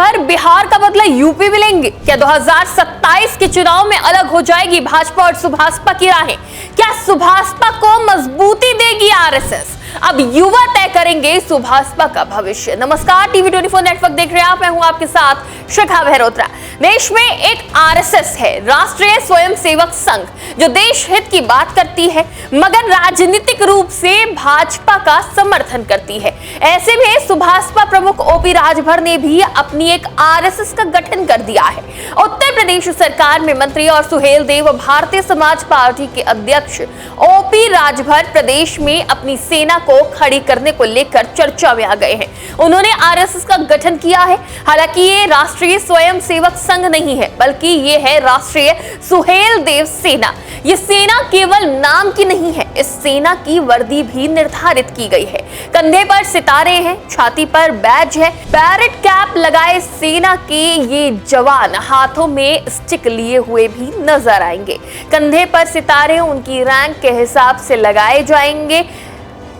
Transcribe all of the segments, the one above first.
राजभर बिहार का बदला यूपी भी लेंगे? क्या 2027 के चुनाव में अलग हो जाएगी भाजपा और सुभाषपा की राहें? क्या सुभाषपा को मजबूती देगी आरएसएस? अब युवा तय करेंगे सुभाषपा का भविष्य। नमस्कार, टीवी 24 नेटवर्क देख रहे हैं आप। मैं हूं आपके साथ शिखा बहरोत्रा। देश में एक आरएसएस है, राष्ट्रीय स्वयंसेवक संघ, जो देश हित की बात करती है मगर राजनीतिक रूप से भाजपा का समर्थन करती है। ऐसे में सुभाषपा प्रमुख ओपी राजभर ने भी अपनी एक आरएसएस का गठन कर दिया है। उत्तर प्रदेश सरकार में मंत्री और सुहेल देव भारतीय समाज पार्टी के अध्यक्ष ओपी राजभर प्रदेश में अपनी सेना को खड़ी करने को लेकर चर्चा में आ गए हैं। उन्होंने आरएसएस का गठन किया है। हालांकि ये राष्ट्रीय स्वयंसेवक संघ नहीं है, बल्कि ये है राष्ट्रीय सुहेल देव सेना। ये सेना केवल नाम की नहीं है, इस सेना की वर्दी भी निर्धारित की गई है। कंधे पर सितारे हैं, छाती पर बैज है, पैरेट कैप लगाए सेना के ये जवान हाथों में स्टिक लिए हुए भी नजर आएंगे। कंधे पर सितारे उनकी रैंक के हिसाब से लगाए जाएंगे।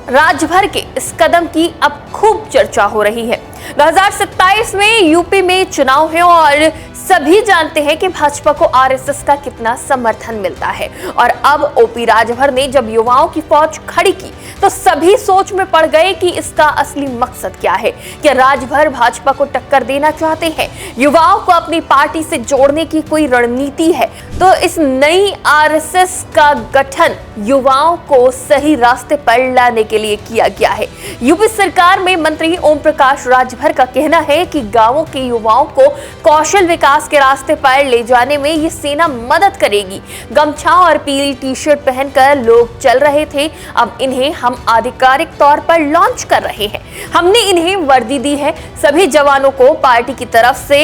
राजभर के इस कदम की अब खूब चर्चा हो रही है। 2027 में यूपी में चुनाव है और सभी जानते हैं कि भाजपा को आरएसएस का कितना समर्थन मिलता है। और अब ओपी राजभर ने जब युवाओं की फौज खड़ी की तो सभी सोच में पड़ गए कि इसका असली मकसद क्या है। क्या राजभर भाजपा को टक्कर देना चाहते हैं? युवाओं को अपनी पार्टी से जोड़ने की कोई रणनीति है? तो इस नई आरएसएस का गठन युवाओं को सही रास्ते पर लाने के लिए किया गया है। यूपी सरकार में मंत्री ओम प्रकाश राजभर का कहना है कि गांवों के युवाओं को कौशल विकास के रास्ते पर ले जाने में ये सेना मदद करेगी। गमछा और पीली टी शर्ट पहनकर लोग चल रहे थे, अब इन्हें हम आधिकारिक तौर पर लॉन्च कर रहे हैं। हमने इन्हें वर्दी दी है। सभी जवानों को पार्टी की तरफ से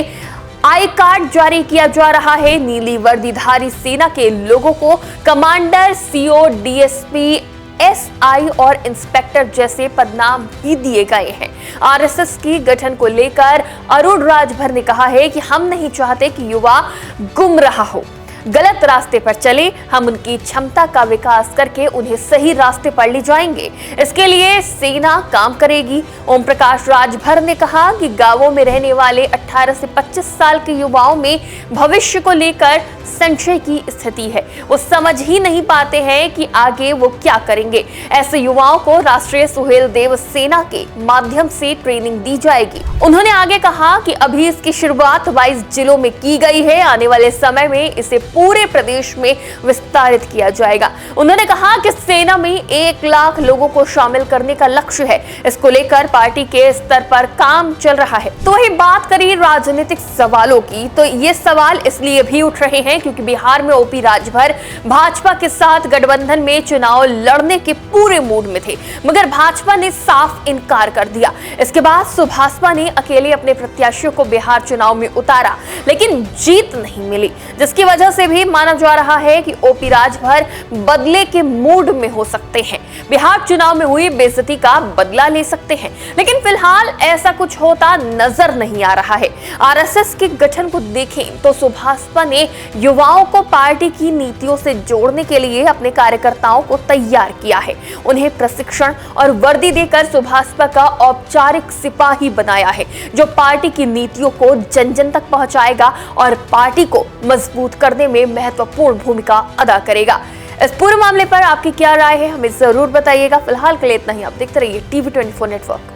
आई कार्ड जारी किया जा रहा है। नीली वर्दीधारी सेना के लोगों को कमांडर, सीओ, डीएसपी, एसआई और इंस्पेक्टर जैसे पदनाम भी दिए गए हैं। आरएसएस की गठन को लेकर अरुण राजभर ने कहा है कि हम नहीं चाहते कि युवा गुमराह हो, गलत रास्ते पर चले। हम उनकी क्षमता का विकास करके उन्हें सही रास्ते पर ले जाएंगे। इसके लिए सेना काम करेगी। ओम प्रकाश राजभर ने कहा कि गांवों में रहने वाले 18 से 25 साल के युवाओं में भविष्य को लेकर संशय की स्थिति है। वो समझ ही नहीं पाते हैं कि आगे वो क्या करेंगे। ऐसे युवाओं को राष्ट्रीय सुहेल देव सेना के माध्यम से ट्रेनिंग दी जाएगी। उन्होंने आगे कहा कि अभी इसकी शुरुआत 22 जिलों में की गई है। आने वाले समय में इसे पूरे प्रदेश में विस्तारित किया जाएगा। उन्होंने कहा कि सेना में 1 लाख लोगों को शामिल करने का लक्ष्य है। इसको लेकर पार्टी के स्तर पर काम चल रहा है। तो वही बात करें राजनीतिक सवालों की, तो ये सवाल इसलिए भी उठ रहे हैं क्योंकि बिहार में ओपी राजभर भाजपा के साथ गठबंधन में चुनाव लड़ने के पूरे मूड में थे, मगर भाजपा ने साफ इनकार कर दिया। इसके बाद सुभाषपा ने अकेले अपने प्रत्याशियों को बिहार चुनाव में उतारा, लेकिन जीत नहीं मिली, जिसकी वजह से भी माना जा रहा है कि ओपी राजभर बदले के मूड में हो सकते हैं। बिहार चुनाव में हुई बेइज्जती का बदला ले सकते हैं, लेकिन फिलहाल ऐसा कुछ होता नजर नहीं आ रहा है। आरएसएस के गठन को देखें तो सुभाषपा ने युवाओं को पार्टी की नीतियों से जोड़ने के लिए अपने कार्यकर्ताओं को तैयार किया है। उन्हें प्रशिक्षण और वर्दी देकर सुभाषपा का औपचारिक सिपाही बनाया है, जो पार्टी की नीतियों को जन जन तक पहुंचाएगा और पार्टी को मजबूत करने में महत्वपूर्ण भूमिका अदा करेगा। इस पूरे मामले पर आपकी क्या राय है, हमें जरूर बताइएगा। फिलहाल के लिए इतना ही। आप देखते रहिए टीवी 24 नेटवर्क।